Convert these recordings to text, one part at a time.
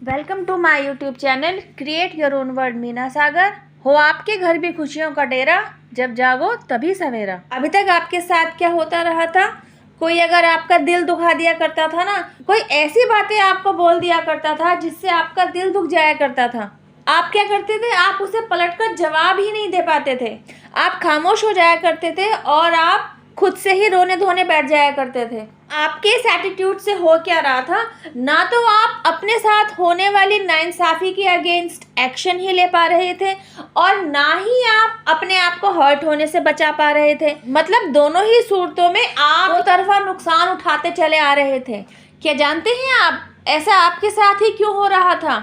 Welcome to my YouTube channel create your own world. Meena Sagar हो आपके घर भी खुशियों का डेरा, जब जागो तभी सवेरा। अभी तक आपके साथ क्या होता रहा था? कोई अगर आपका दिल दुखा दिया करता था ना, कोई ऐसी बातें आपको बोल दिया करता था जिससे आपका दिल दुख जाया करता था, आप क्या करते थे? आप उसे पलटकर जवाब ही नहीं दे पाते थे। आप खामोश हो जाया करते थे और आप खुद से ही रोने धोने बैठ जाया करते थे। आपके इस एटीट्यूड से हो क्या रहा था? ना तो आप अपने साथ होने वाली नाइंसाफी के अगेंस्ट एक्शन ही ले पा रहे थे और ना ही आप अपने आप को हर्ट होने से बचा पा रहे थे। मतलब दोनों ही सूरतों में आप दो तरफा नुकसान उठाते चले आ रहे थे। क्या जानते हैं आप ऐसा आपके साथ ही क्यों हो रहा था?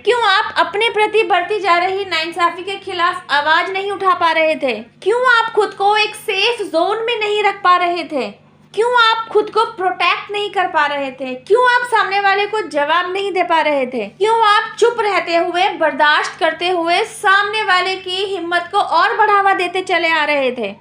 क्यों आप अपने प्रति बढ़ती जा रही नाइंसाफी के खिलाफ आवाज नहीं उठा पा रहे थे? क्यों आप खुद को एक सेफ जोन में नहीं रख पा रहे थे? क्यों आप खुद को प्रोटेक्ट नहीं कर पा रहे थे? क्यों आप सामने वाले को जवाब नहीं दे पा रहे थे? क्यों आप चुप रहते हुए, बर्दाश्त करते हुए सामने वाले की हिम्मत को और बढ़ावा देते चले आ रहे थे?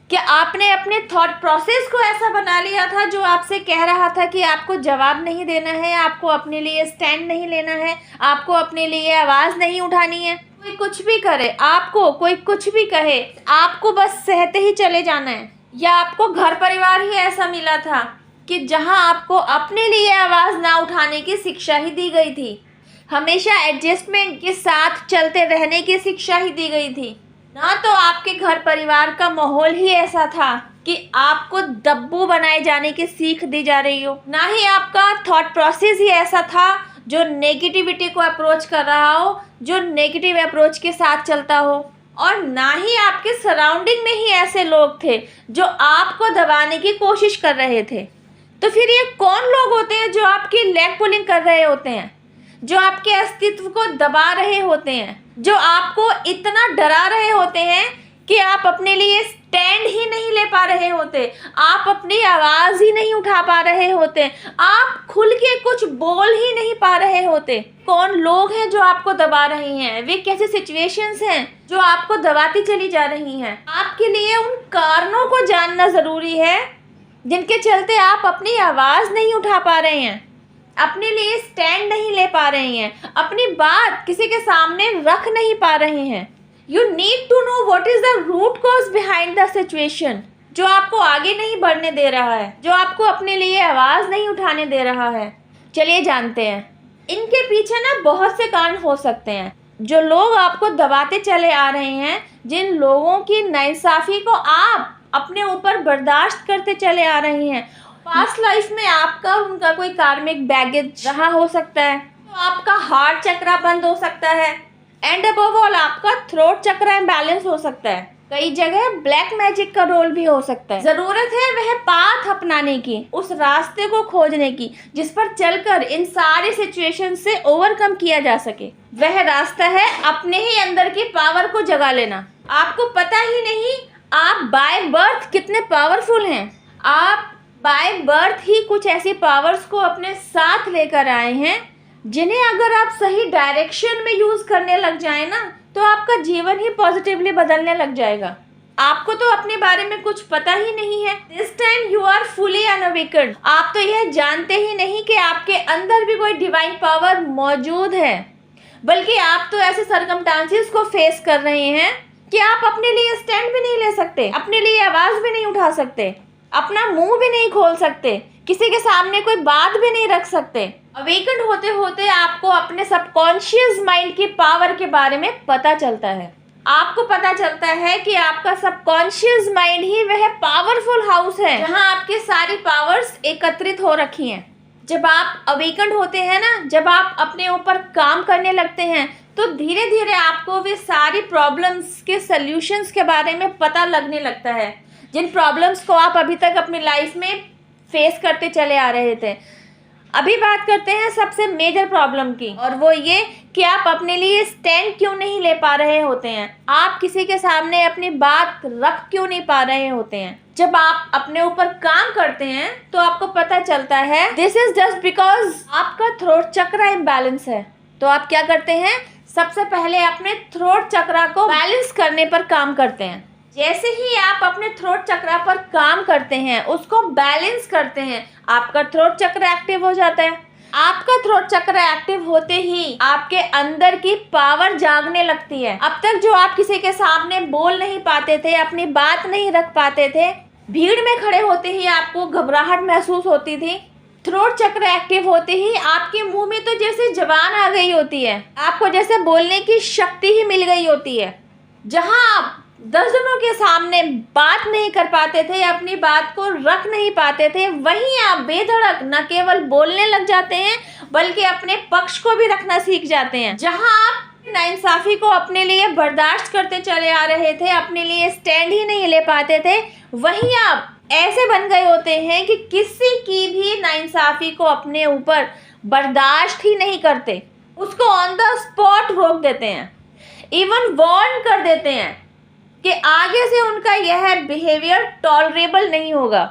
क्या आपने अपने थॉट प्रोसेस को ऐसा बना लिया था जो आपसे कह रहा था कि आपको जवाब नहीं देना है, आपको अपने लिए स्टैंड नहीं लेना है, आपको अपने लिए आवाज़ नहीं उठानी है? कोई कुछ भी करे, आपको कोई कुछ भी कहे, आपको बस सहते ही चले जाना है? या आपको घर परिवार ही ऐसा मिला था कि जहां आपको अपने लिए आवाज़ ना उठाने की शिक्षा ही दी गई थी, हमेशा एडजस्टमेंट के साथ चलते रहने की शिक्षा ही दी गई थी? ना तो आपके घर परिवार का माहौल ही ऐसा था कि आपको दब्बू बनाए जाने की सीख दी जा रही हो, ना ही आपका थॉट प्रोसेस ही ऐसा था जो नेगेटिविटी को अप्रोच कर रहा हो, जो नेगेटिव अप्रोच के साथ चलता हो, और ना ही आपके सराउंडिंग में ही ऐसे लोग थे जो आपको दबाने की कोशिश कर रहे थे। तो फिर ये कौन लोग होते हैं जो आपकी लेग पुलिंग कर रहे होते हैं, जो आपके अस्तित्व को दबा रहे होते हैं, जो आपको इतना डरा रहे होते हैं कि आप अपने लिए स्टैंड ही नहीं ले पा रहे होते, आप अपनी आवाज़ ही नहीं उठा पा रहे होते, आप खुल के कुछ बोल ही नहीं पा रहे होते? कौन लोग हैं जो आपको दबा रही हैं? वे कैसे सिचुएशंस हैं जो आपको दबाती चली जा रही हैं? आपके लिए उन कारणों को जानना ज़रूरी है जिनके चलते आप अपनी आवाज़ नहीं उठा पा रहे हैं, अपने लिए स्टैंड नहीं ले पा रहे हैं, अपनी बात किसी के सामने रख नहीं पा रहे हैं। You need to know what is the root cause behind the situation जो आपको आगे नहीं बढ़ने दे रहा है, जो आपको अपने लिए आवाज़ नहीं उठाने दे रहा है। चलिए जानते हैं। इनके पीछे ना बहुत से कारण हो सकते हैं। जो लोग आपको दबाते चले आ रहे हैं, जिन लोगों की नाइंसाफ़ी को आप अपने ऊपर बर्दाश्त करते चले आ रहे हैं, पास्ट लाइफ में आपका उनका कोई कार्मिक बैगेज रहा हो सकता है, तो आपका हार्ट चक्रा बंद हो सकता है, एंड अबव ऑल आपका थ्रोट चक्रा इम्बैलेंस हो सकता है। कई जगह ब्लैक मैजिक का रोल भी हो सकता है। जरूरत है वह पाथ अपनाने की, उस रास्ते को खोजने की जिस पर चलकर इन सारी सिचुएशन से ओवरकम किया जा सके। वह रास्ता है अपने ही अंदर की पावर को जगा लेना। आपको पता ही नहीं आप बाय बर्थ कितने पावरफुल हैं। आप बाय बर्थ ही कुछ ऐसी पावर्स को अपने साथ लेकर आए हैं जिन्हें अगर आप सही डायरेक्शन में यूज़ करने लग जाए ना, तो आपका जीवन ही पॉजिटिवली बदलने लग जाएगा। आपको तो अपने बारे में कुछ पता ही नहीं है। This time you are fully unawakened. आप तो यह जानते ही नहीं कि आपके अंदर भी कोई डिवाइन पावर मौजूद है, बल्कि आप तो ऐसे सर्कमस्टांसेस को फेस कर रहे हैं कि आप अपने लिए स्टैंड भी नहीं ले सकते, अपने लिए आवाज़ भी नहीं उठा सकते, अपना मुंह भी नहीं खोल सकते, किसी के सामने कोई बात भी नहीं रख सकते। अवेकन होते होते आपको अपने सबकॉन्शियस माइंड की पावर के बारे में पता चलता है। आपको पता चलता है कि आपका सबकॉन्शियस माइंड ही वह पावरफुल हाउस है जहां आपकी सारी पावर्स एकत्रित हो रखी हैं। जब आप अवेकन होते हैं ना, जब आप अपने ऊपर काम करने लगते हैं, तो धीरे धीरे आपको वे सारी प्रॉब्लम्स के सल्यूशंस के बारे में पता लगने लगता है, जिन प्रॉब्लम्स को आप अभी तक अपनी लाइफ में फेस करते चले आ रहे थे। अभी बात करते हैं सबसे मेजर प्रॉब्लम की, और वो ये कि आप अपने लिए स्टैंड क्यों नहीं ले पा रहे होते हैं, आप किसी के सामने अपनी बात रख क्यों नहीं पा रहे होते हैं। जब आप अपने ऊपर काम करते हैं तो आपको पता चलता है दिस इज जस्ट बिकॉज आपका थ्रोट चक्रा इम्बैलेंस है। तो आप क्या करते हैं? सबसे पहले अपने थ्रोट चक्रा को बैलेंस करने पर काम करते हैं। जैसे ही आप अपने थ्रोट चक्रा पर काम करते हैं, उसको बैलेंस करते हैं, आपका थ्रोट चक्र एक्टिव हो जाता है। आपका थ्रोट चक्र एक्टिव होते ही आपके अंदर की पावर जागने लगती है। अब तक जो आप किसी के सामने बोल नहीं पाते थे, अपनी बात नहीं रख पाते थे, भीड़ में खड़े होते ही आपको घबराहट महसूस होती थी, थ्रोट चक्र एक्टिव होते ही आपके मुंह में तो जैसे जबान आ गई होती है, आपको जैसे बोलने की शक्ति ही मिल गई होती है। जहां आप 10 जनों के सामने बात नहीं कर पाते थे, अपनी बात को रख नहीं पाते थे, वहीं आप बेधड़क न केवल बोलने लग जाते हैं बल्कि अपने पक्ष को भी रखना सीख जाते हैं। जहां आप नाइंसाफी को अपने लिए बर्दाश्त करते चले आ रहे थे, अपने लिए स्टैंड ही नहीं ले पाते थे, वहीं आप ऐसे बन गए होते हैं कि किसी की भी नाइंसाफी को अपने ऊपर बर्दाश्त ही नहीं करते, उसको ऑन द स्पॉट रोक देते हैं, इवन वार्न कर देते हैं कि आगे से उनका यह बिहेवियर टॉलरेबल नहीं होगा।